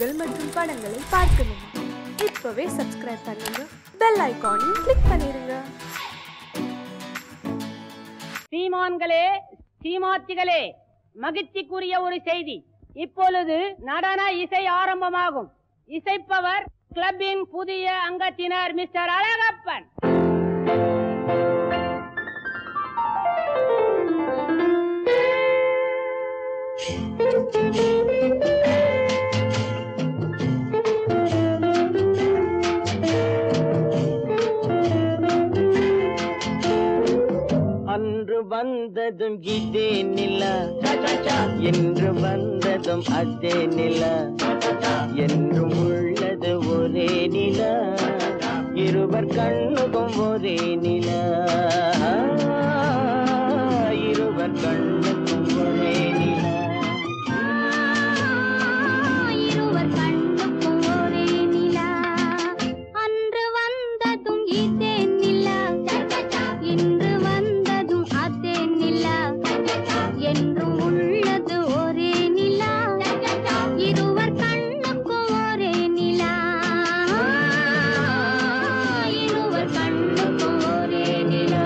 நிகழ்ச்சிகள் மற்றும் படங்களை பார்க்கணுமா? இப்பவே சப்ஸ்கிரைப் பண்ணுங்க, பெல் ஐகானையும் கிளிக் பண்ணிருங்க. சீமான்களே, சீமாத்திகளே, மகிழ்ச்சிக்குரிய ஒரு செய்தி. இப்பொழுது நடன இசை ஆரம்பமாகும். இசைப்பவர் கிளப்பின் புதிய அங்கத்தினர் மிஸ்டர் அழகப்பன். அன்று வந்ததும் இதே நிலா, என்று வந்ததும் அதே நிலா, என்றும் உள்ளது ஒரே நிலா, இருவர் கண்ணுக்கும் ஒரே நிலா, இருவர் கண்ணுக்கும் ஒரே நிலா, இருவர் கண்ணுக்கும் ஒரே நிலா. அன்று வந்ததும் இதே நிலா, இன்று வந்ததும் அதே நிலா, என்றும் உள்ளது ஒரே நிலா, இருவர் கண்ணுக்கும் ஒரே நிலா, இருவர் கண்ணுக்கும் ஒரே நிலா.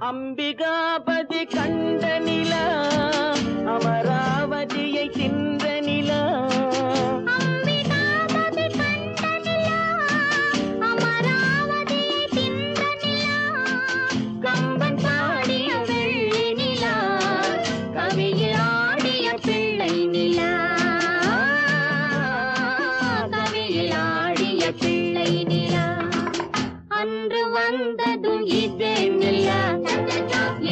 அம்பிகாபதி கண்ட நிலா, அமராவதியை தின்ற நிலா, அம்பிகாபதி கண்ட நிலா, அமராவதியை தின்ற நிலா, கம்பன் பாடிய வெள்ளி நிலா, கவியில் ஆடிய பிள்ளை நிலா, கவியில் ஆடிய பிள்ளை நிலா. அன்று வந்ததும் இதே நிலா,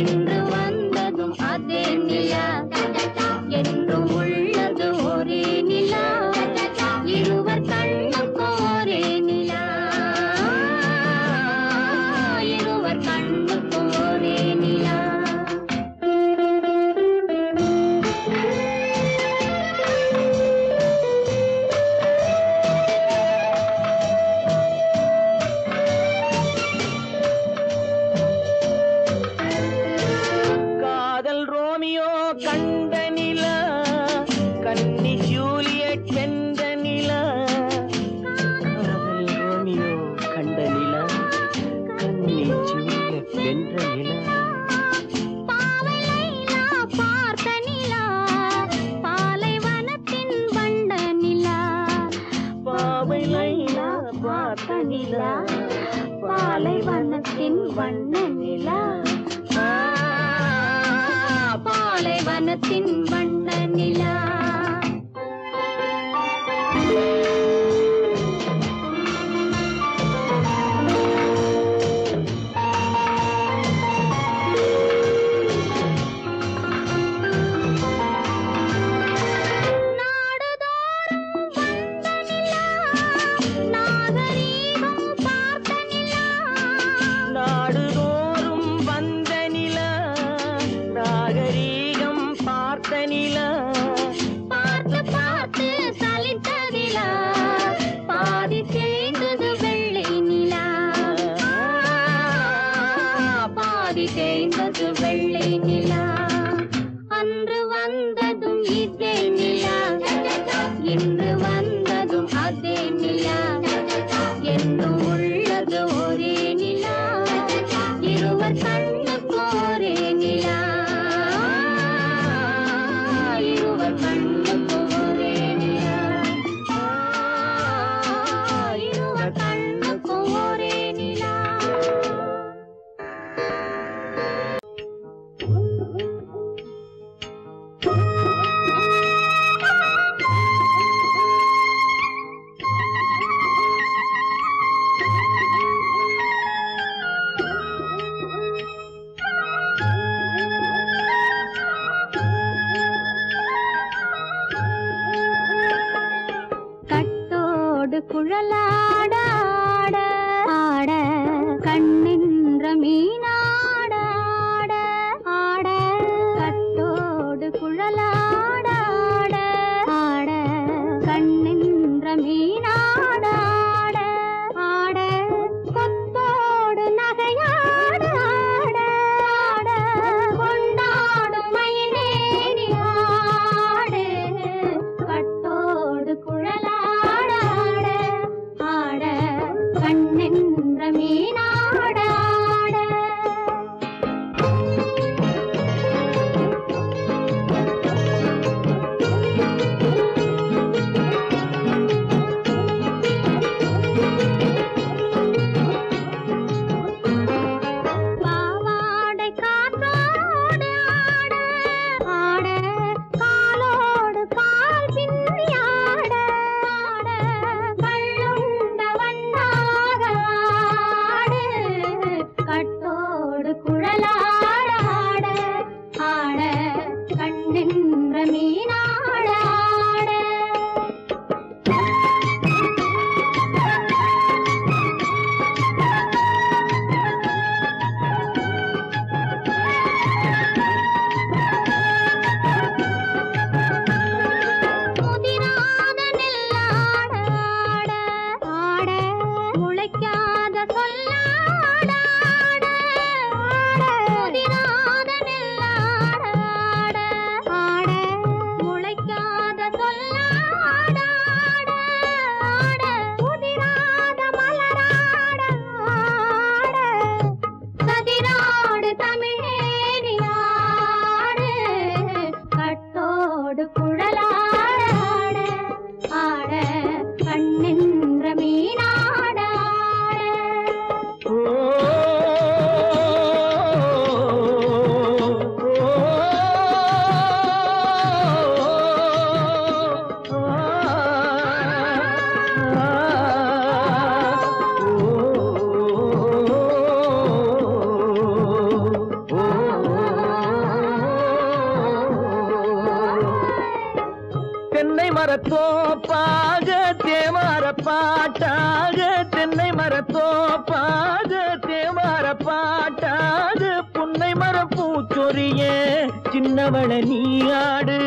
இன்று வந்ததும் அதே நிலா, என்றும் உள்ளது ஒரே நிலா, இருவர் கண்ணுக்கும் ஒரே நிலா, இருவர் கண்ணுக்கும் ஒரே நிலா. காதல் ரோமியோ கண்ட நிலா, கன்னி ஜூலியட் வென்ற நிலா, காதல் ரோமியோ கண்ட நிலா, கன்னி ஜூலியட் வென்ற நிலா, பாவை லைலா பார்த்த நிலா, பாலைவனத்தின் வண்ண நிலா, பாவை லைலா பார்த்த நிலா, பாலைவனத்தின் வண்ண நிலா, பாலைவனத்தின் வண்ண நிலா. நாடுதோறும் வந்த நிலா, நாகரீகம் பார்த்த நிலா, நாடுதோறும் வந்த நிலா, நாகரீகம் பார்த்த நிலா, பார்த்து பார்த்து சலித்த நிலா, பாதி தேய்ந்தது வெள்ளை நிலா, பாதி தேய்ந்தது வெள்ளை நிலா. அன்று வந்ததும் இதே நிலா, இன்று வந்ததும் அதே நிலா, என்றும் உள்ளது ஒரே நிலா, இருவர் கண்ணுக்கும் ஒரே நிலா, இருவர் கண்ணுக்கும் ஒரே நிலா, இருவர் கண்ணுக்கும் ஒரே நிலா. கட்டோடு குழலாட ஆட ஆட, கண்ணின்ற மீனாட ஆட ஆட, கட்டோடு குழலாட ஆட ஆட, கண்ணின்ற தோப்பாக தேவார பாட்டாக தென்னை மரத்தோப்பாக தேவார பாட்டாக புன்னை மர பூச்சொரிய சின்னவள நீயாடு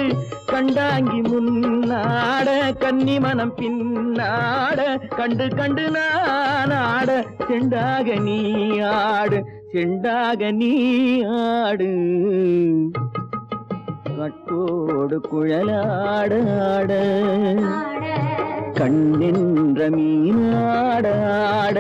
கண்டாங்கி முன்னாட கன்னி மனம் பின்னாட கண்டு கண்டு நானாட செண்டாக நீயாடு செண்டாக நீயாடு கட்டோடு குழலாடாட கண்ணென்ற மீனாடாட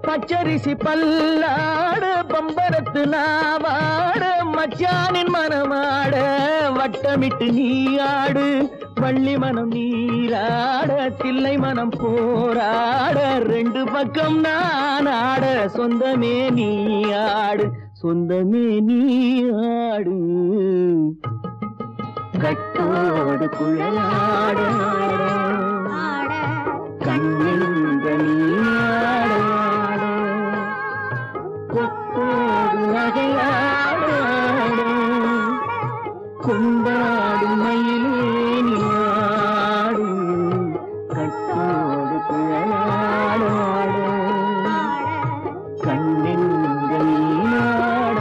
பச்சரிசி பல்லாட பம்பரத்து நாவாட மச்சானின் மனமாட வட்டமிட்டு நீயாடு வள்ளி மனம் நீராட தில்லை மனம் போராட ரெண்டு பக்கம் நானாட சொந்தமே நீயாடு சொந்தமே நீயாடு கட்டோடு குழலாட கண்ணென்ற நீயாட கொத்தோடு நகையாட கொண்டாடு மயிலேனியாடு கட்டோடு குழலாட கண்ணென்ற நீயாட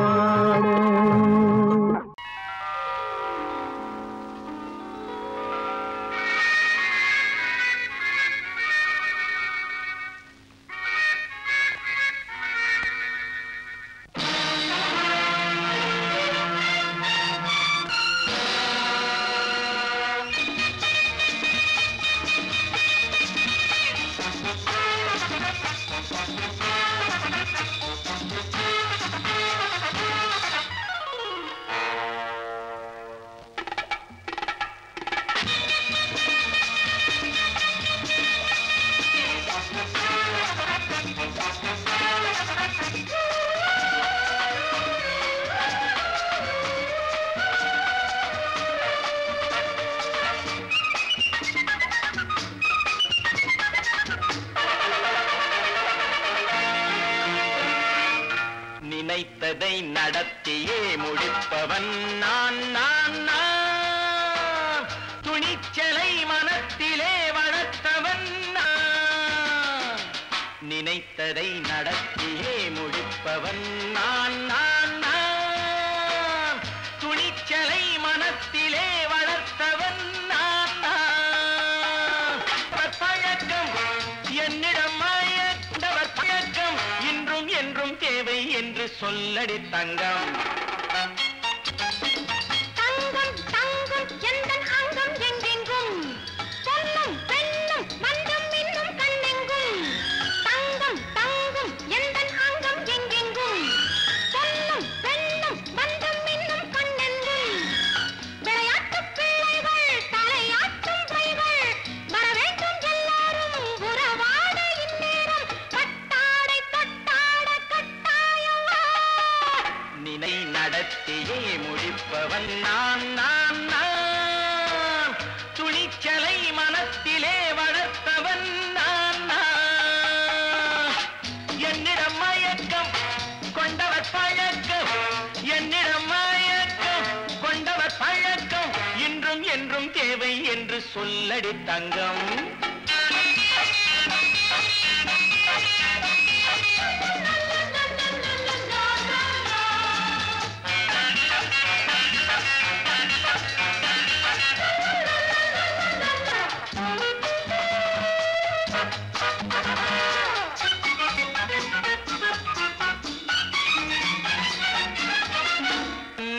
நினைத்ததை நடத்தியே முடிப்பவன் நான் நான் நான் துணிச்சலை மனத்திலே வளர்த்தவன் நான் நினைத்ததை நடத்தியே முடிப்பவன் நான் நான் நான் துணிச்சலை மனத்திலே வளர்த்தவன் நான் நான் பழக்கம் என்னிடம் மாயவர் பழக்கம் இன்றும் என்றும் தேவை என்று சொல்லடி தங்கம் தங்கம் தங்கம் எந்தன் அங்கம் எங்கெங்கும் பொன்னும் பெண்ணும் மண்டும் இன்னும் கண்ணெங்கும் தங்கம் தங்கம் எந்தன் அங்கம் எங்கெங்கும் பொன்னும் பெண்ணும் மண்டும் இன்னும் கண்ணெங்கும் விளையாட்டு பிள்ளைகள் தலையாட்டும் பைகள் வர வேண்டும் எல்லாரும் உறவாட இந்நேரம் கட்டாடை தொட்டாட கட்டாயவா நினை நடத்தியே முடிப்பவன் நான் நான் நான் துணிச்சலை மனத்திலே வளர்த்தவன் நான் நான் என்னிடம் மயக்கம் கொண்டவர் பழக்கம் என்னிடம் மயக்கம் கொண்டவர் பழக்கம் இன்றும் என்றும் தேவை என்று சொல்லடி தங்கம்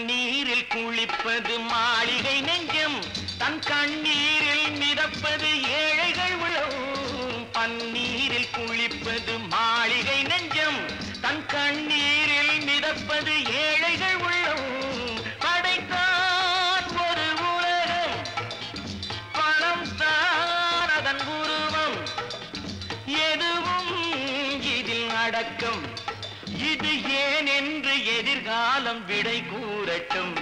நீரில் குளிப்பது மாளிகை நெஞ்சம் தன் கண்ணீரில் மிதப்பது ஏழைகள் உழவும் பன்னீரில் குளிப்பது மாளிகை நெஞ்சம் தன் கண்ணீரில் மிதப்பது ஏழைகள் உள்ளவும் படைத்தான் ஒரு உலகம் பணம் தான் அதன் உருவம் எதுவும் இதில் அடக்கம் இது ஏன் என்று எதிர்காலம் விடை கூறட்டும்.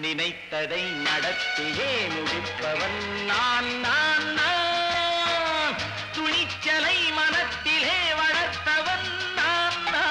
நினைத்ததை நடத்தியே முடிப்பவன் நான் நான் நான். துணிச்சலை மனத்திலே வளர்த்தவன் நான் நான்.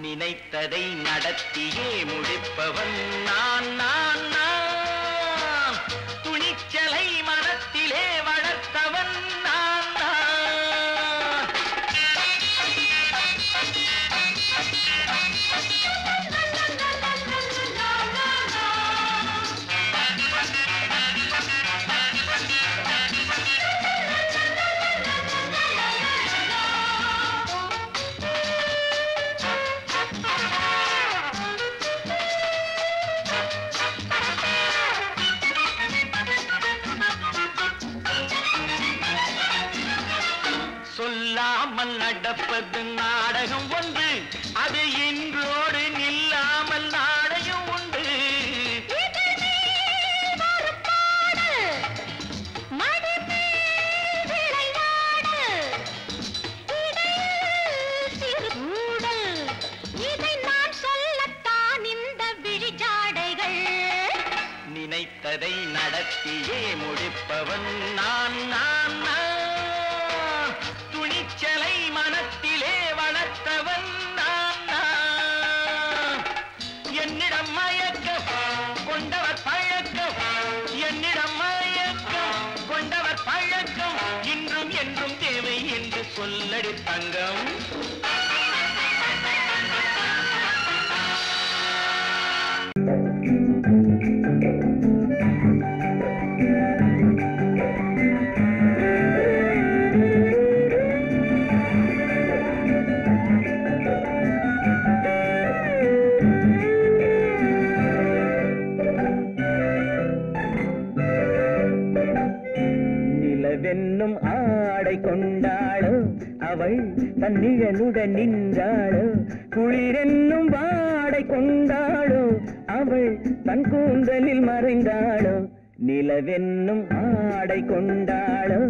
நினைத்ததை நடத்தியே முடிப்பவன் நான் நான் நான். துணிச்சலை மனத்திலே வளர்த்தவன் நான் நான். சொல்லாமல் நடப்பது நாடகம் ஒன்று, அது இன்றோடு நில்லாமல் நாடகம் உண்டு. இதை நான் சொல்லத்தான் இந்த விழிஜாடைகள். நினைத்ததை நடத்தியே முடிப்பவன் நான் நான் நான். துணிச்சலை மனத்திலே வளர்த்தவன் நான் நான். என்னிடம் மயக்கம் கொண்டவர் பழக்கம், என்னிடம் மயக்கம் கொண்டவர் பழக்கம், இன்றும் என்றும் தேவை என்று சொல்லடி தங்கம். நிலவென்னும் ஆடை கொண்டாளோ அவள் தன்னிழலுடன் நின்றாளோ. குளிரென்னும் வாடை கொண்டாளோ அவள் தன் கூந்தலில் மறைந்தாளோ. நிலவென்னும் ஆடை கொண்டாளோ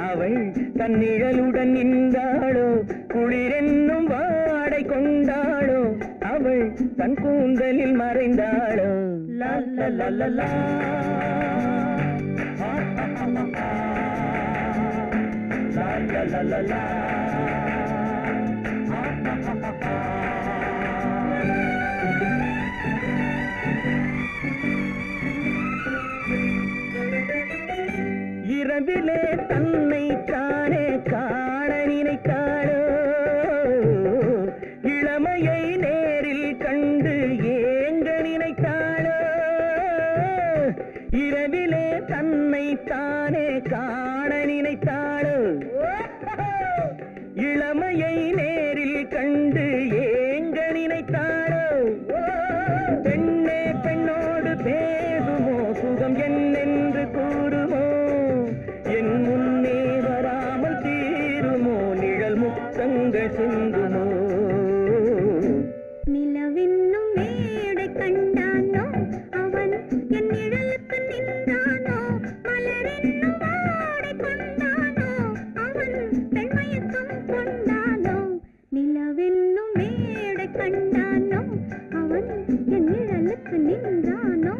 அவள் தன்னிழலுடன் நின்றாளோ. குளிரென்னும் வாடை கொண்டாளோ அவள் தன் கூந்தலில் மறைந்தாளோ. லா லா லா லா லா. La la la la. இரவிலே தன்னை தானே காண நினைத்தாளோ. இளமையை நேரில் கண்டு ஏங்க நினைத்தாளோ. இரவிலே தன்னை தானே காண நினைத்தாளோ. இளமையை நேரில் கண்டு ஏங்க நினைத்தாளோ. பெண்ணே பெண்ணோடு பேசுமோ, சுகம் என்னென்று கூறுமோ, என் முன்னே வராமல் தீருமோ, நிழல் முத்தங்கள் சிந்துமோ. நிலவென்னும் மேடை கண்டானோ அவன் என் நிழலுக்கு நின்றானோ. மலரென்னும் வாடை கொண்டானோ அவன் பெண்மயக்கம் கொண்டானோ. நிலவென்னும் மேடை கண்டானோ அவன் என் நிழலுக்கு நின்றானோ.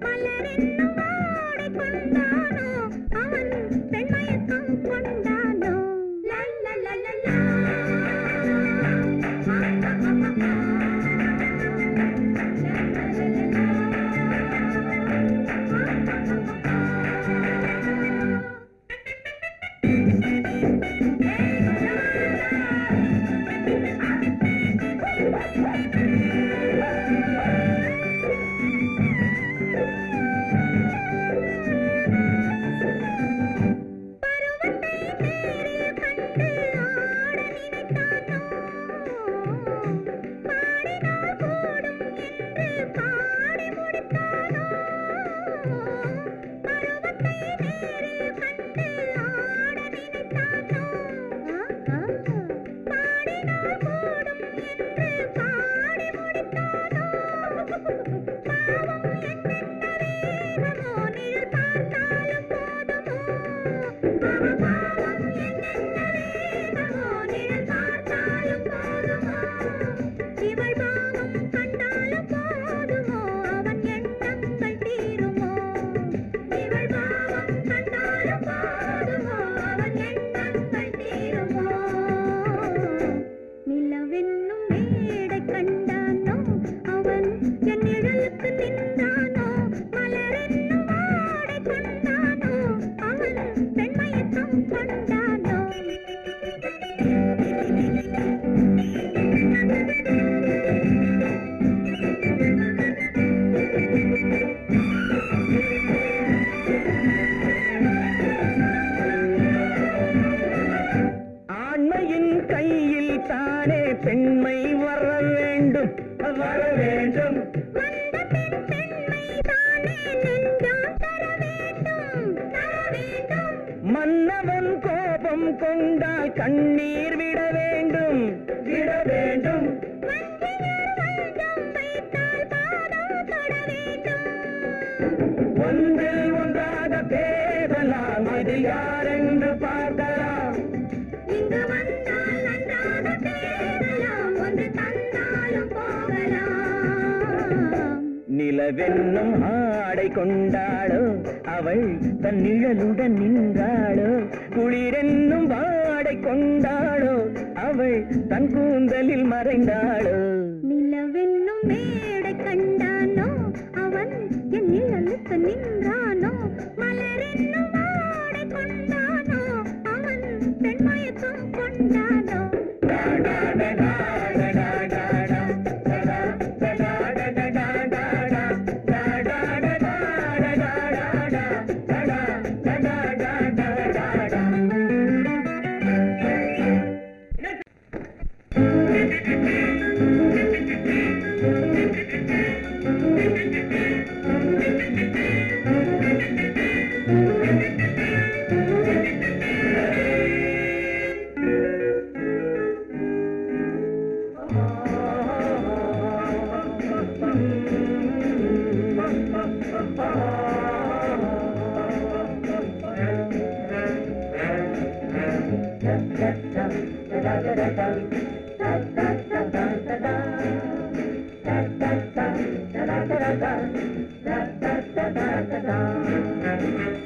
மலரென்னும் வாடை கொண்டானோ கொண்டால் கண்ணீர் விட வேண்டும் விட வேண்டும். ஒன்றில் ஒன்றாக பேசலாம், அது யாரென்று பார்க்கலாம். இங்கு வந்தால் நன்றாக பேசலாம், ஒன்று தந்தாலும் போகலாம். நிலவென்னும் ஆடை கொண்டாளோ அவள் தன் நிழலுடன் நின்றாளோ, குளிரென்னும் வாடை கொண்டாளோ அவள் தன் கூந்தலில் மறைந்தாளோ. நிலவென்னும் மேடை கண்டானோ அவன் என் நிழலுக்கு நின்றானோ, மலரென்னும் வாடை கொண்டானோ அவன் பெண்மயக்கம் கொண்டானோ.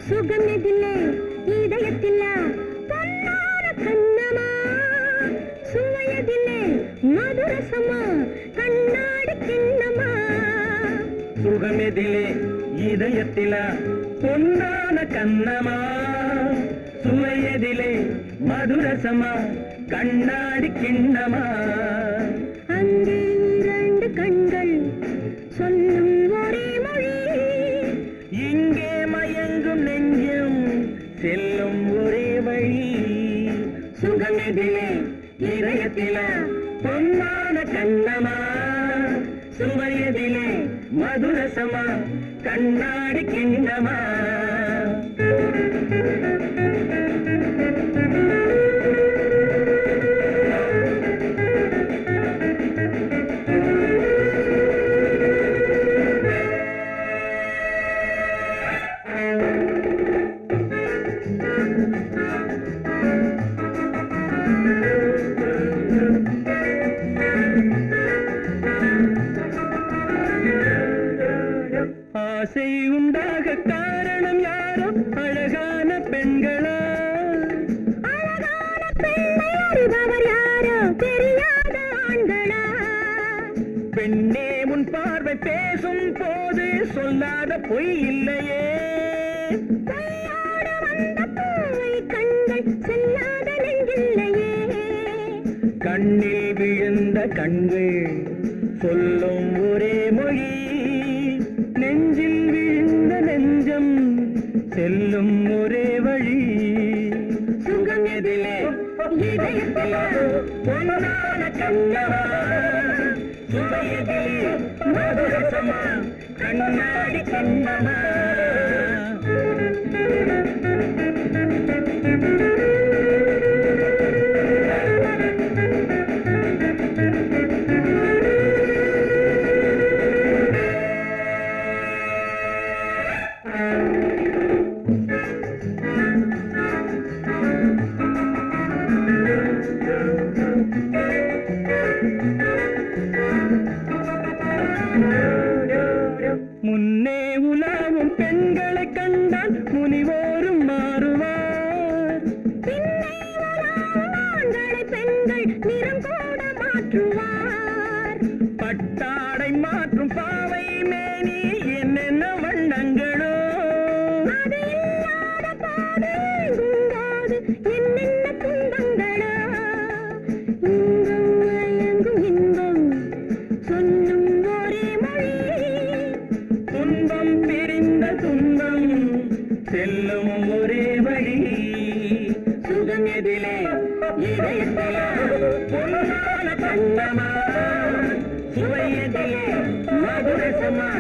சுகமெதிலே இதயத்திலா பொன்னார கண்ணமா, சுவையதிலே மதுரசமா கண்ணாடி கிண்ணமா. சுகமெதிலே இதயத்திலா பொன்னான கண்ணமா, சுவையதிலே மதுரசமா கண்ணாடி கிண்ணமா. அங்கே இரண்டு கண்கள் சொல்லும் ஒரே மொழி, இங்கே மயங்கும் நெஞ்சம் செல்லும் ஒரே வழி. சுகமெதிலே இதயத்திலா பொன்னான கண்ணமா, சுவையதிலே மதுரசமா கண்ணாடி கிண்ணமா. ஆசை உண்டாக காரணம் யாரோ அழகான பெண்களா, அழகான பெண்ணை அறிபவர் யாரோ தெரியாத ஆண்களா. பெண்ணே உன் பார்வை பேசும் போது சொல்லாத பொய் இல்லையே, கையோடு வந்த பூவை கண்கள் செல்லாத நெஞ்சில்லையே. கண்ணில் விழுந்த கண்கள் சொல்லும் ஒரே மொழி, நெஞ்சில் விழுந்த நெஞ்சம் செல்லும் ஒரே வழி. சுகம் எதிலே இதயத்திலே பொன்னான கண்ணமா, சுவையதிலே மதுரசமா கண்ணாடி கண்ணமா. முன்னே உலாவும் பெண்களை கண்டால் முனிவோரும் மாறுவார், பின்னை உலாவும் ஆண்களை பெண்கள் நிறம் கூட மாற்றுவார். பட்டாடை மாற்றும் பாவை மேனி என்னென்ன வண்ணங்களோ, அது இல்லாத பாதை எங்கும்போது என்னென்ன துன்பங்களோ. இன்பம் மயங்கும் இன்பம் சொல்லும் ஒரே மொழி, துன்பம் பிரிந்த துன்பம் செல்லும் ஒரே வழி. சுகம் எதிலே இதயத்திலே பொன்னான கண்ணமா, சுவையதிலே மதுரசமா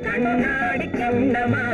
கண்ணாடி கண்ணமா.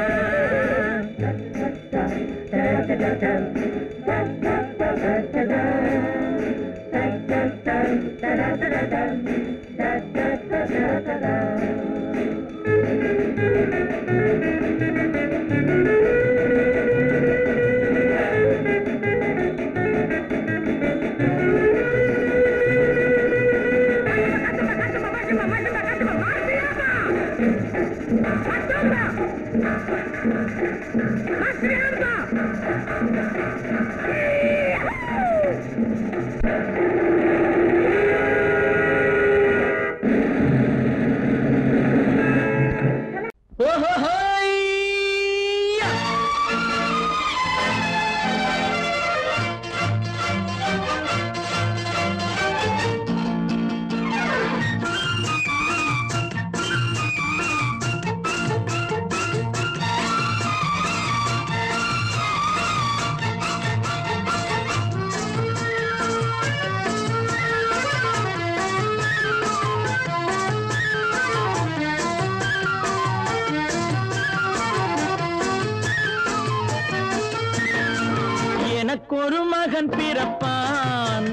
எனக்கொரு மகன் பிறப்பான்,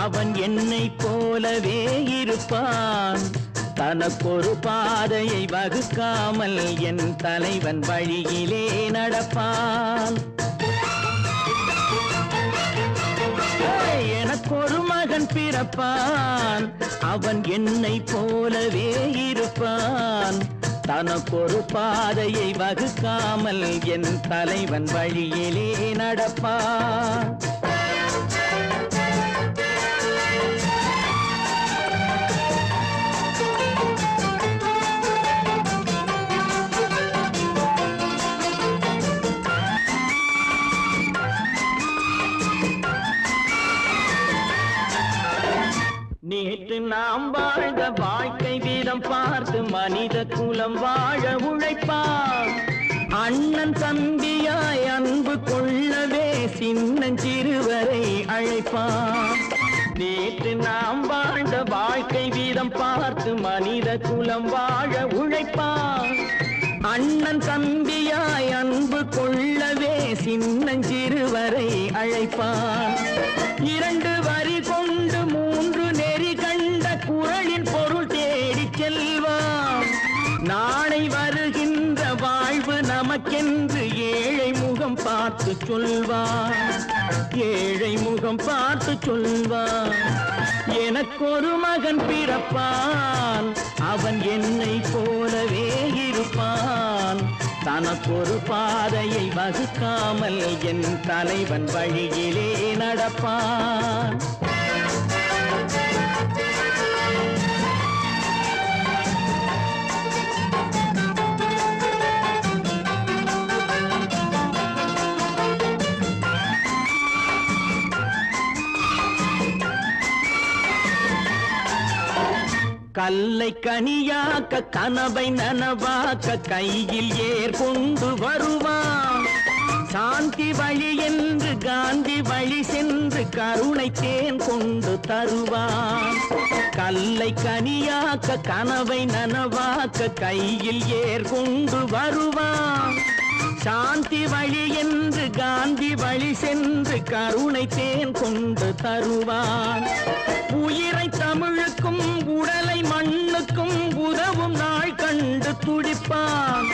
அவன் என்னை போலவே இருப்பான். தனக்கொரு பாதையை வகுக்காமல் என் தலைவன் வழியிலே நடப்பான். எனக்கொரு மகன் பிறப்பான், அவன் என்னை போலவே இருப்பான். தனக்கொரு பாதையை வகுக்காமல் என் தலைவன் வழியிலே நடப்பான். நேற்று நாம் வாழ்ந்த வாழ்க்கை வீதம் பார்த்து மனித குலம் வாழ உழைப்பான். அண்ணன் தம்பியாய் அன்பு கொள்ளவே சின்னஞ்சிறுவரை அழைப்பான். நேற்று நாம் வாழ்ந்த வாழ்க்கை வீதம் பார்த்து மனித குலம் வாழ உழைப்பான். அண்ணன் தம்பியாய் அன்பு கொள்ளவே சின்னஞ்சிறுவரை அழைப்பான். இரண்டு வரி கொண்டு மூன்று நெறி கண்ட குறளின் பொருள் தேடி செல்வான். நாளை வருகின்ற வாழ்வு நமக்கென்று ஏழை முகம் பார்த்து சொல்வான். ஏழை முகம் பார்த்து சொல்வான். எனக்கொரு மகன் பிறப்பான், அவன் என்னை போலவே இருப்பான். தனக்கொரு பாதையை வகுக்காமல் என் தலைவன் வழியிலே நடப்பான். கல்லை கனியாக்க கனவை நனவாக்க கையில் ஏற்கொண்டு வருவான். சாந்தி வழி என்று காந்தி வழி சென்று கருணை தேன் கொண்டு தருவான். கல்லை கனியாக்க கனவை நனவாக்க கையில் ஏற்கொண்டு வருவான். சாந்தி வழி என்று காந்தி வழி சென்று கருணை தேன் கொண்டு தருவான். உயிரை தமிழுக்கும் உடலை மண்ணுக்கும் உதவும் நாள் கண்டு துடிப்பான்.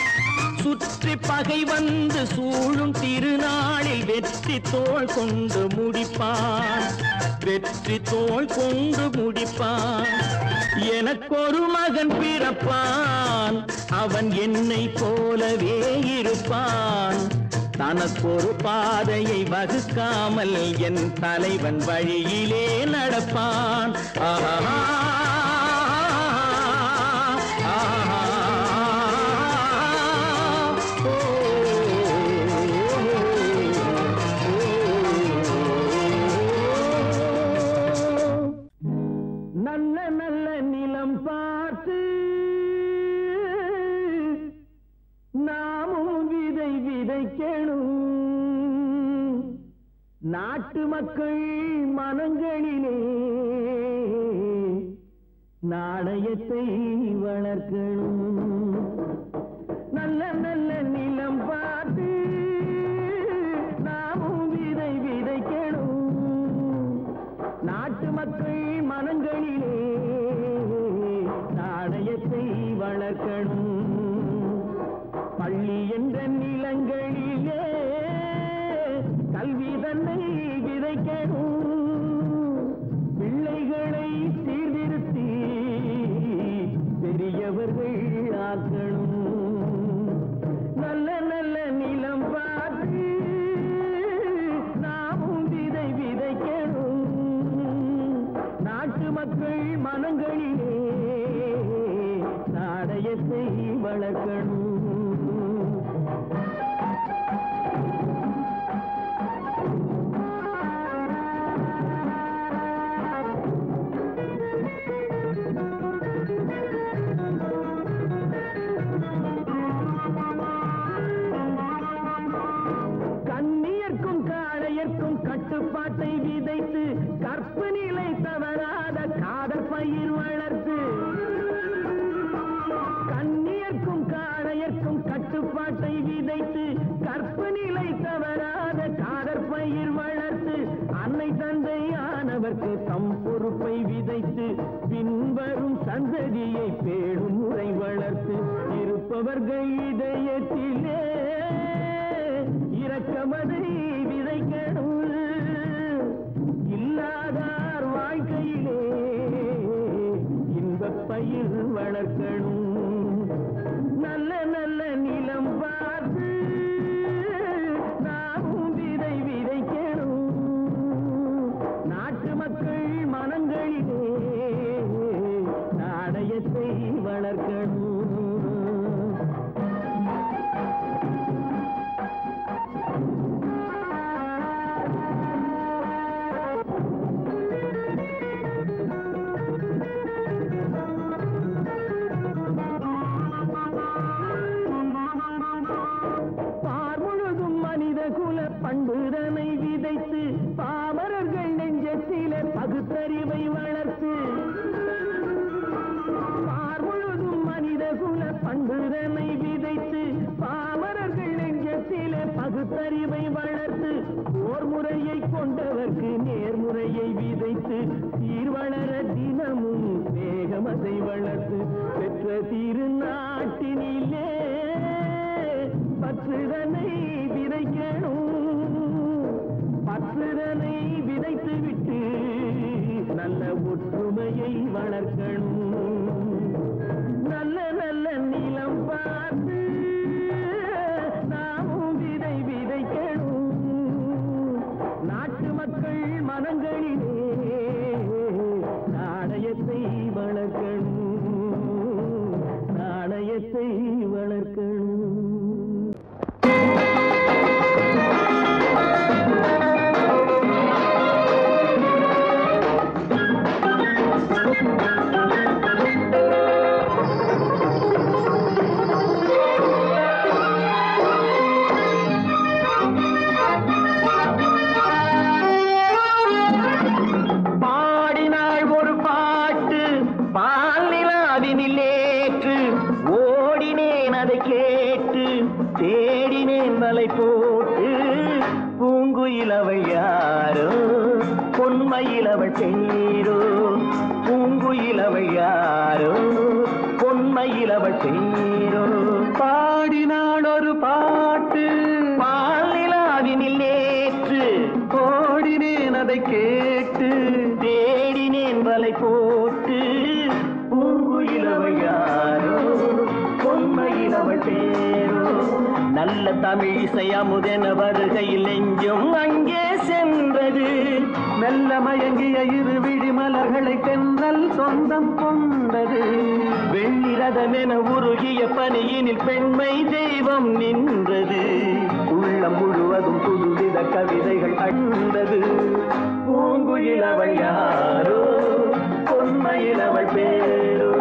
சுற்றி பகை வந்து சூழும் திருநாளில் வெற்றி தோள் கொண்டு முடிப்பான். வெற்றி தோள் கொண்டு முடிப்பான். எனக்கொரு மகன் பிறப்பான், அவன் என்னை போலவே இருப்பான். தனக்கொரு பாதையை வகுக்காமல் என் தலைவன் வழியிலே நடப்பான். ஆஹா நல்ல நல்ல நிலம் பார்த்து நாமும் விதை விதைக்கணும். நாட்டு மக்கள் மனங்களிலே நாணயத்தை வளர்க்கணும். நல்ல நல்ல நிலம் பார்த்து நாமும் விதை விதைக்க என்ற நிலங்களிலே கல்வி தன்னை விதைக்கணும், பிள்ளைகளை சீர்திருத்தி பெரியவர்கள் ஆக்கணும். நல்ல நல்ல நிலம் பார்த்து நாமும் விதை விதைக்கணும், நாட்டு மக்கள் மனங்களிலே நாடயத்தை வளர்க்கணும். கண்ணியர்க்கும் காளையர்க்கும் கட்டுப்பாட்டை விதைத்து கற்பு நிலை தவறாத காதற் பயிர் வளர்த்து, கண்ணியர்க்கும் காளையர்க்கும் கட்டுப்பாட்டை விதைத்து கற்பு நிலை தவறாத காதற் பயிர் வளர்த்து, அன்னை தந்தையானவர்க்கு தம் பொறுப்பை விதைத்து பின்வரும் சந்ததியை பேடும் முறை வளர்த்து, இருப்பவர்கள் இதயத்திலே இரக்கமதை விதைக்கணும், இல்லாதார் வாழ்க்கையிலே இன்பப் பயிர் வளர்க்கணும். நல்ல நல்ல நிலம் பார்த்து நாமும் விதை விதைக்கணும், நாட்டு மக்கள் மனங்களிலே நாடயத்தை வளர்க்கணும். பண்புதனை விதைத்து பாமரர்கள் நெஞ்சத்திலே பகுத்தறிவை வளர்த்து, பார்முழுதும் மனித குல பண்புதனை விதைத்து பாமரர்கள் நெஞ்சத்திலே பகுத்தறிவை வளர்த்து, போர் முறையை கொண்டவர்க்கு நேர்முறையை விதைத்து சீர்வளர தினமும் வேகமதை வளர்த்து, பெற்ற திருநாட்டினிலே பற்றுதனை விதைக்கணும், பற்றுதனை விதைத்து விட்டு நல்ல ஒற்றுமையை வளர்க்கணும். நல்ல நல்ல நிலம் பார்த்து நாமும் விதை விதைக்கணும், நாட்டு மக்கள் மனங்களிலே நாணயத்தை வளர்க்கணும், நாணயத்தை வளர்க்கணும். போட்டு பூங்குயிலவள் யாரோ பொன்மயிலவள் பேரோ, பூங்குயிலவள் யாரோ பொன்மயிலவள் பேரோ, பாடினாள் ஒரு பாட்டு பாலிலாவினில் நேற்று, ஓடினேன் அதை கேட்டு தேடினேன் வலை போட்டு, பூங்குயிலவள் யாரோ பொன்மயிலவள் பேரோ, நல்ல தமிழ் இசை அமுதென வருகையில் நெஞ்சும் அங்கே சென்றது, மெல்ல மயங்கிய இரு விழி மலர்களை தென்றல் சொந்தம் கொண்டது, வெள்ளிரதமென உருகிய பனியினில் பெண்மை தெய்வம் நின்றது, உள்ளம் முழுவதும் புதுவித கவிதைகள் அண்டது, பூங்குயிலவள் யாரோ பொன்மயிலவள் பேரோ.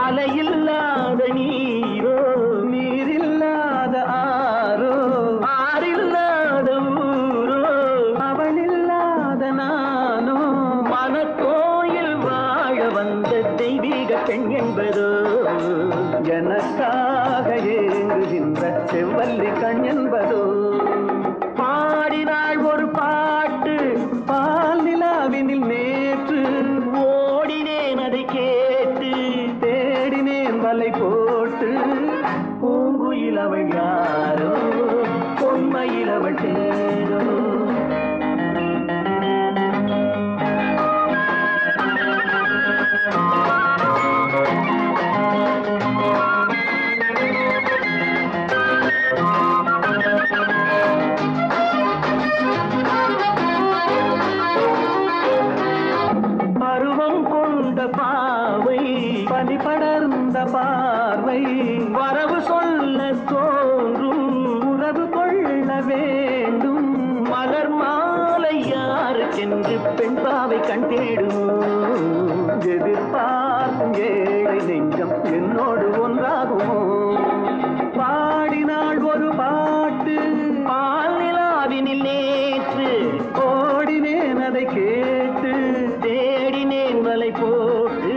அலையில்லாத நீரோ நீரில்லாத ஆரோ, ஆறில்லாத ஊரோ அவளில்லாத நானோ, மனக்கோயில் வாழ வந்த தெய்வீக பெண் என்பது என்பதோ எனக்காக ஏங்குகின்ற செவ்வல்லி கண் என்பதோ பாடினாள் ஒரு பாட்டு பால் நிலாவினில் நேற்று ஓடினேன் அதை கேட்டு தேடினேன் வலை போட்டு பூங்குயில் அவள் யாரோ பொன்மையில் அவள் தேரோ பனி படர்ந்த பார்வை வரவு சொல்ல தோன்றும் உறவு கொள்ள வேண்டும் மலர் மாலை யாருக்கென்று பெண் பாவை கண் தேடும் எதிர்பார்க்கும் ஏழை நெஞ்சம் என்னோடு ஒன்றாகுமோ பாடினாள் ஒரு பாட்டு பால் நிலாவினில் நேற்று ஓடினேன் அதை கேட்டு தேடினேன் வலை போட்டு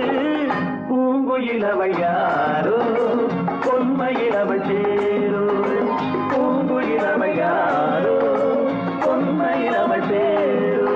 பூங்குயில் அவள் யாரோ பொன்மையில் அவள் சேரோ பூங்குயில் அவள் யாரோ பொன்மையில் அவள் சேரோ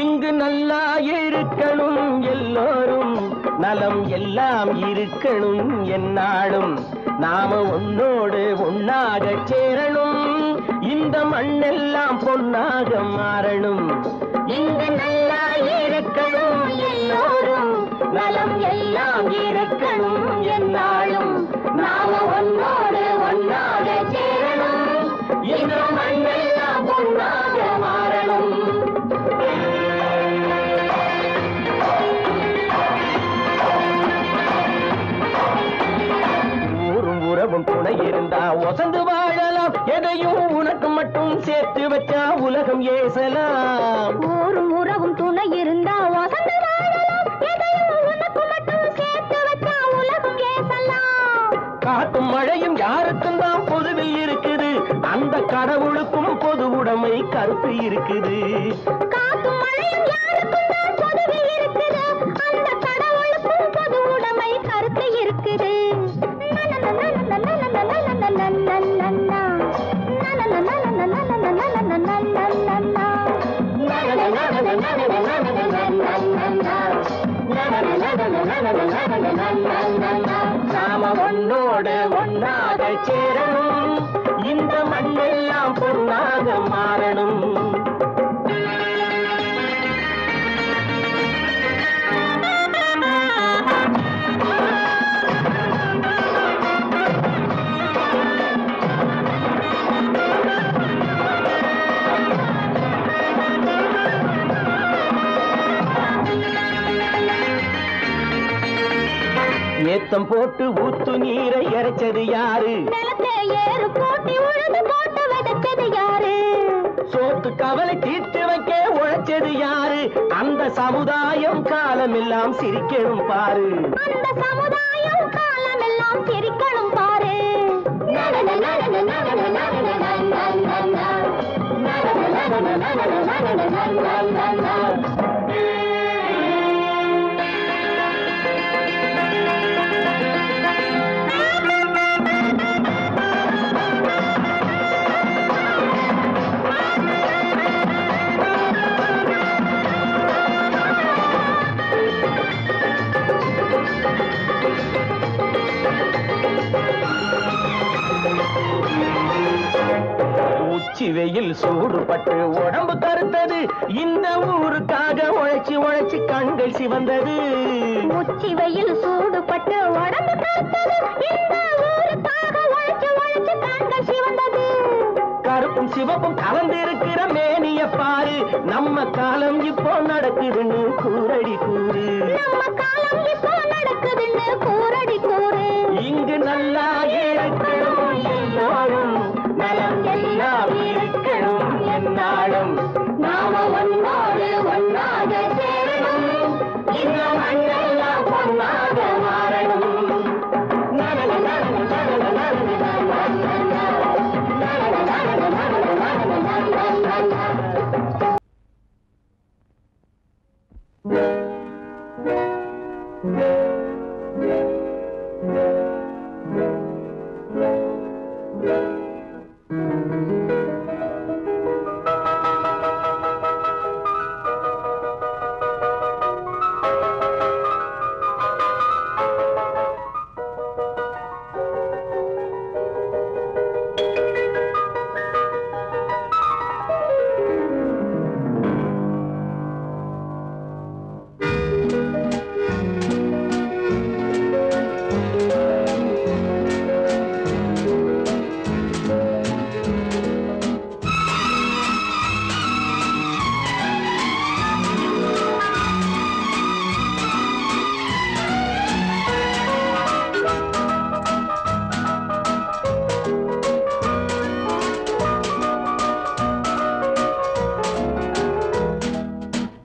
இங்கு நல்லா இருக்கணும் எல்லோரும் நலம் எல்லாம் இருக்கணும் என்னாலும் நாம உன்னோடு ஒன்னாக சேரணும் இந்த மண்ணெல்லாம் பொன்னாக மாறணும் இங்கு நல்லா இருக்கணும் எல்லோரும் நலம் எல்லாம் இருக்கணும் என்னாலும் நாம உன்னோடு ஒன்னாக சேரணும் இந்த மண்ணெல்லாம் பொன்னாக மாறணும் உறவும் துணை இருந்தா ஒசந்து வாழலாம் எதையும் உனக்கு மட்டும் சேர்த்து வச்சா உலகம் ஏசலாம் ஊரும் உறவும் துணை இருந்தா வசந்து வாழலாம் எதையும் உனக்கு மட்டும் சேர்த்து வச்சா உலகம் ஏசலாம் காட்டும் மழையும் யாருக்கும் தான் பொதுவில் இருக்குது அந்த கடவுளுக்கும் பொது உடைமை கருத்து இருக்குது காட்டும் மழையும் யாருக்கும் தான் பொதுவில் இருக்குது அந்த கடவுளுக்கும் பொது உடைமை கருத்து இருக்குது நாம ஒன்னோடு ஒன்னாக சேரணும் இந்த மண்ணெல்லாம் பொன்னாக மாறணும் ஏத்தம் போட்டு ஊத்து நீரை இறைச்சது யாரு நிலத்தை ஏறு போட்டி உழுது போட்டு விதைச்சது யாரு சோத்து கவலை தீர்த்து வைக்க உழைச்சது யாரு அந்த சமுதாயம் காலமெல்லாம் சிரிக்கணும் பாரு அந்த சமுதாயம் காலமெல்லாம் சிரிக்கணும் பாரு உச்சி வெயில் சூடுபட்டு உடம்பு கருத்தது இந்த ஊருக்காக உழைச்சி உழைச்சி கண்கள் சிவந்தது உச்சி வெயில் சூடுபட்டு உடம்பு கருத்தது இந்த ஊருக்காக உழைச்சி உழைச்சி கண்கள் சிவந்தது கருப்பும் சிவப்பும் கலந்திருக்கிற மேனிய பாரு நம்ம காலம் இப்போ நடக்குதுன்னு கூரடி கூறு நம்ம காலம் இப்போ நடக்குதுன்னு கூரடி கூறு இங்கு நல்லா இருக்கணும் எல்லாரும் நலம் எல்லாம் இருக்கணும் என்னாலும் நாம ஒன்னோடு ஒன்னாக சேரணும் இந்த மண்ணெல்லாம் பொன்னாக மாறணும்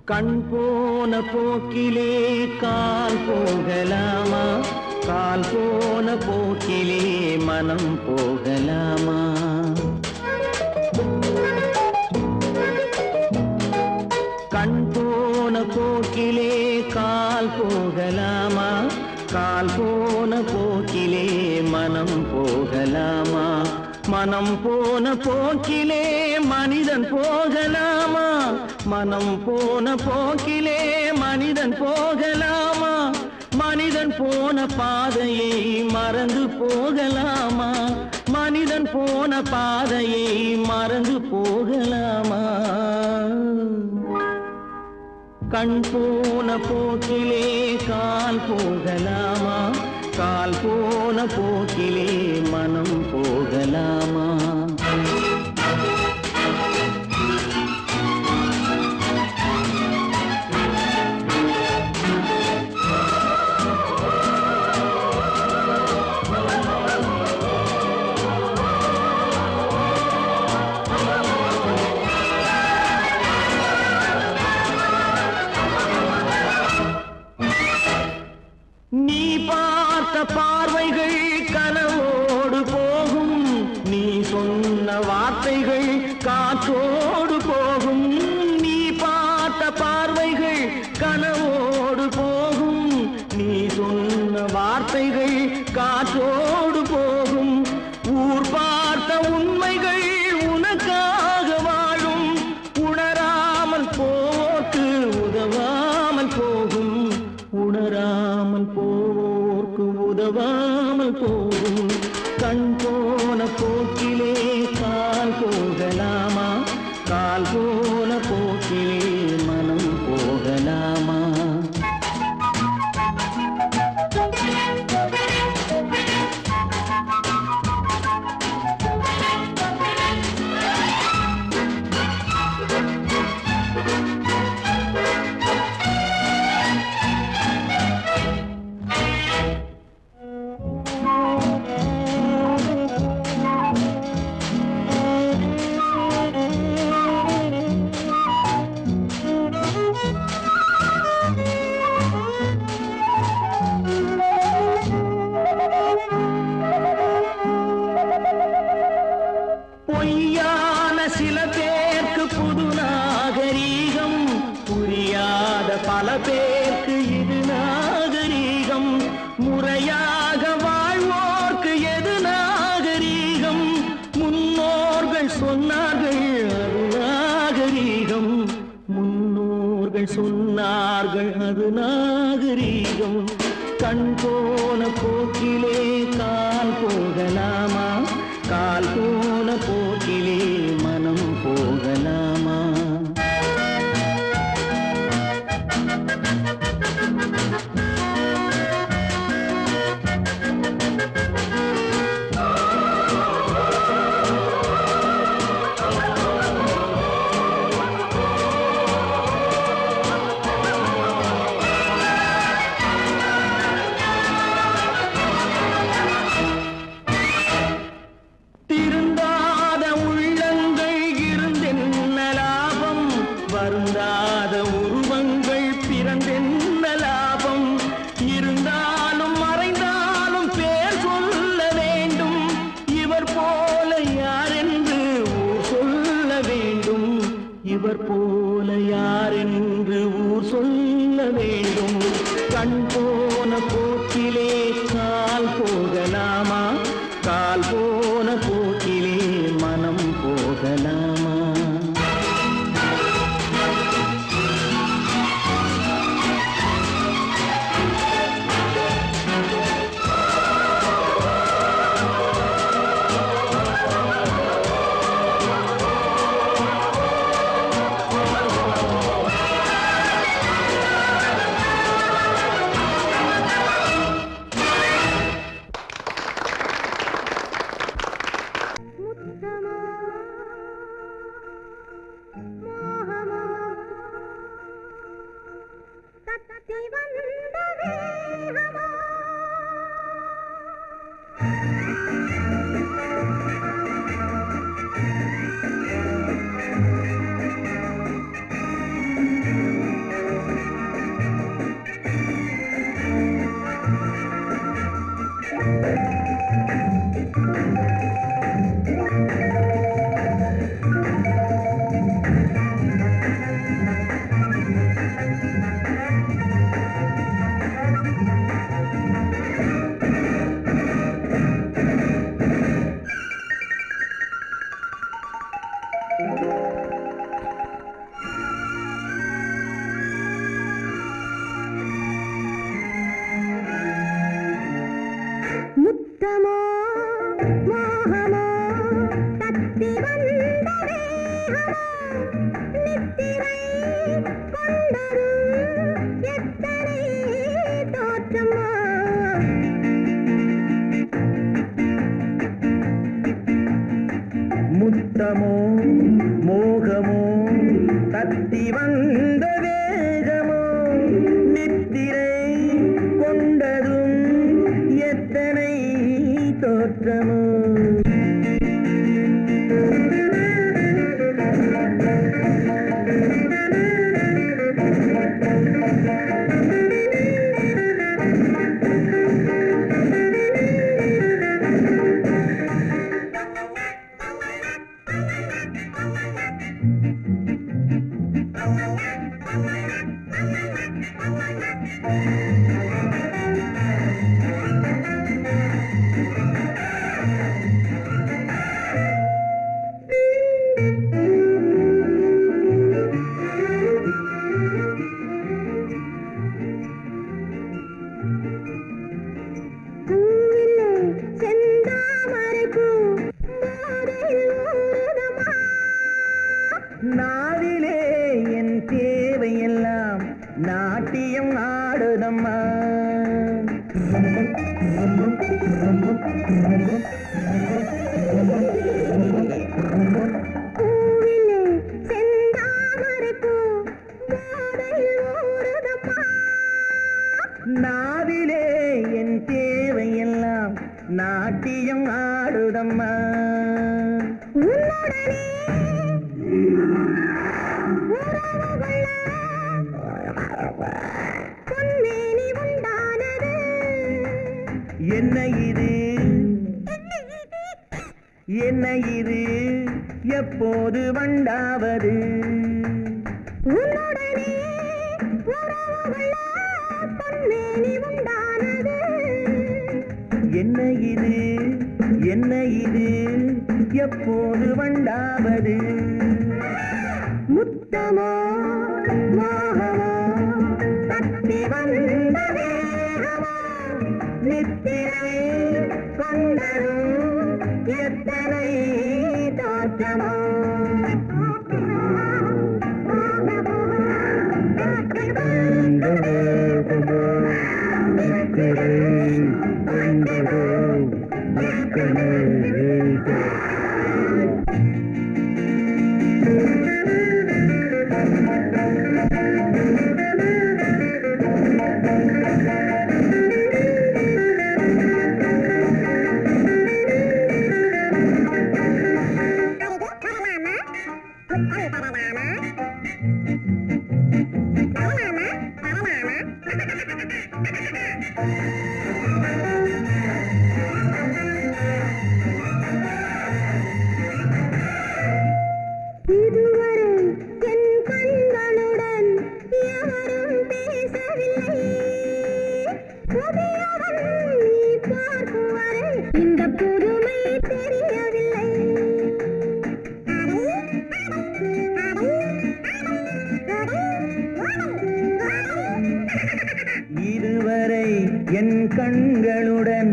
கண் போன போக்கிலே கால் போகலாமா கால் போன போக்கிலே மனம் போகலாமா கண் போன போக்கிலே கால் போகலாமா கால் போன போக்கிலே மனம் போகலாமா மனம் போன போக்கிலே மனிதன் போகலாமா மனம் போன போக்கிலே மனிதன் போகலாமா மனிதன் போன பாதையை மறந்து போகலாமா மனிதன் போன பாதையை மறந்து போகலாமா கண் போன போக்கிலே கால் போகலாமா கால் போன போக்கிலே மனம் போகலாமா நீ பார்த்த பார்வைகள் கனவோடு போகும் நீ சொன்ன வார்த்தைகள் காற்றோடு போகும் நீ பார்த்த பார்வைகள் கனவோடு போகும் நீ சொன்ன வார்த்தைகள் காற்றோடு போகும் ஊர் பார்த்த உண்மைகள் உனக்காக வாழும் உணராமல் போக்கு உதவாமல் போகும் உணராமல் போக்கு உதவாமல் போகும் கண் போன போக்கிலே கால் போகலாமா கால் போன போக்கிலே மனம் போகலாமா பொய்யான சில பேருக்கு புது நாகரீகம் புரியாத பல பேருக்கு இது நாகரீகம் முறையாக வாழ்வோர்க்கு எது நாகரீகம் முன்னோர்கள் சொன்னார்கள் அது நாகரீகம் முன்னோர்கள் சொன்னார்கள் அது நாகரீகம் கண் போன போக்கிலே கால் போகலாமா கால் போன போக்கிலே மனம் முத்தமோ மோகமோ தத்தி வந்த வேகமோ நித்திரை கொண்டதும் எத்தனை தோற்றமோ நாவிலே என் தேவையெல்லாம் நாட்டியம் ஆடுதம்மா பூவிலே செந்தாமரைப்பூ போதையில் ஊறுதம்மா நாவிலே என் தேவையெல்லாம் நாட்டியம் ஆடுதம்மா உன்னுடனே பொன்மேனி உண்டானது என்ன இது என்ன இது எப்போது வண்டாவது உன்னுடனே உறவுகள பொன்மேனி உண்டானது என்ன இது என்ன இது எப்போது வண்டாவது முத்தமோ மோகமோ தத்தி வந்த வேகமோ நித்திரை கொண்டதும் எத்தனை தோற்றமோ இதுவரை என் கண்களுடன் எவரும் பேசவில்லை புதியவன் நீ பார்க்கும் வரை இந்த புதுமை தெரியவில்லை இதுவரை என் கண்களுடன்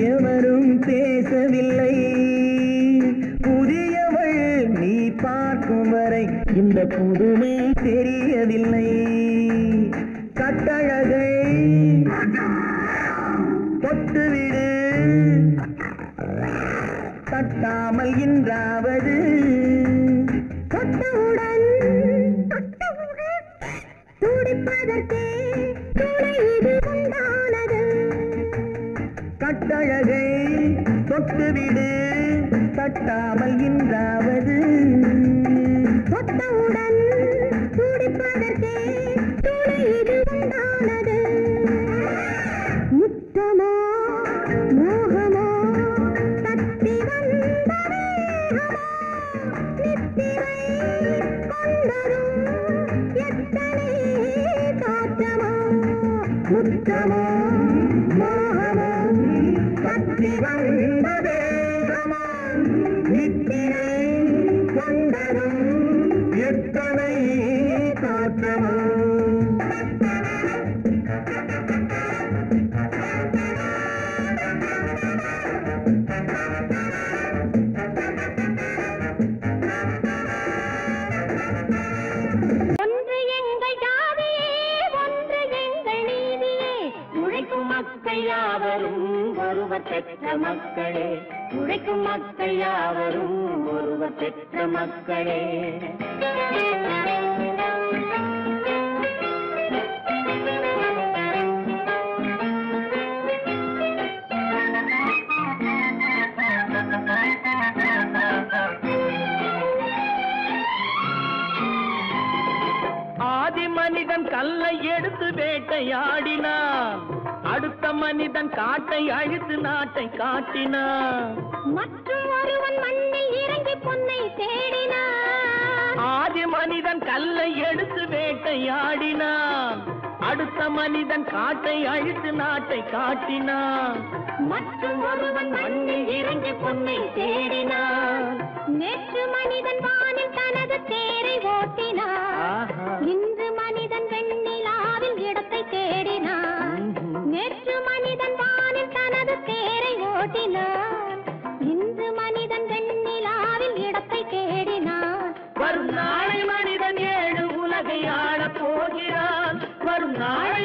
எவரும் பேசவில்லை புதியவள் நீ பார்க்கும் வரை இந்த புதுமை தெரியவில்லை கட்டழகை தொட்டுவிடு தட்டாமல் இன்றாவது தொட்டவுடன் துடிப்பதற்கே துணை இது உண்டானது கட்டழகை தொட்டுவிடு தட்டாமல் இன்றாவது தொட்டவுடன் துடிப்பதற்கே துணை இது உண்டானது முத்தமோ மோகமோ தத்தி வந்த வேகமோ நித்திரை கொண்டரும் எத்தனை காற்றமோ முத்தமோ மோகமோ தத்தி வந்த வேகமோ நித்திரை கொண்டரும் எத்தனை காற்றமோ ஒன்று எங்கள் ஜாதியே ஒன்று எங்கள் நீதியே உழைக்கும் மக்கள் யாவரும் ஒருவர் பெற்ற மக்களே உழைக்கும் மக்கள் யாவரும் ஒருவர் பெற்ற மக்களே ஆதி மனிதன் கல்லை எடுத்து வேட்டையாடினான் அடுத்த மனிதன் காட்டை அழித்து நாட்டை காட்டினான் மற்றும் ஒருவன் மண்ணில் இறங்கி பொன்னை தேடினான் ஆதி மனிதன் கல்லை எடுத்து வேட்டையாடினான் அடுத்த மனிதன் காட்டை அழித்து நாட்டை காட்டினான் மற்றும் ஒருவன் மண்ணில் இறங்கி பொன்னை தேடினான் நேற்று மனிதன் வானில் தனது தேரை ஓட்டினான் இன்று மனிதன் வெண்ணிலாவில் இடத்தை தேடினான் நேற்று மனிதன் வானில் தனது தேரை ஓட்டினான் இன்று மனிதன் வெண்ணிலாவில் இடத்தை தேடினான் வரும் நாளை மனிதன் 7 உலகை ஆளப் போகிறான் வரும் நாளை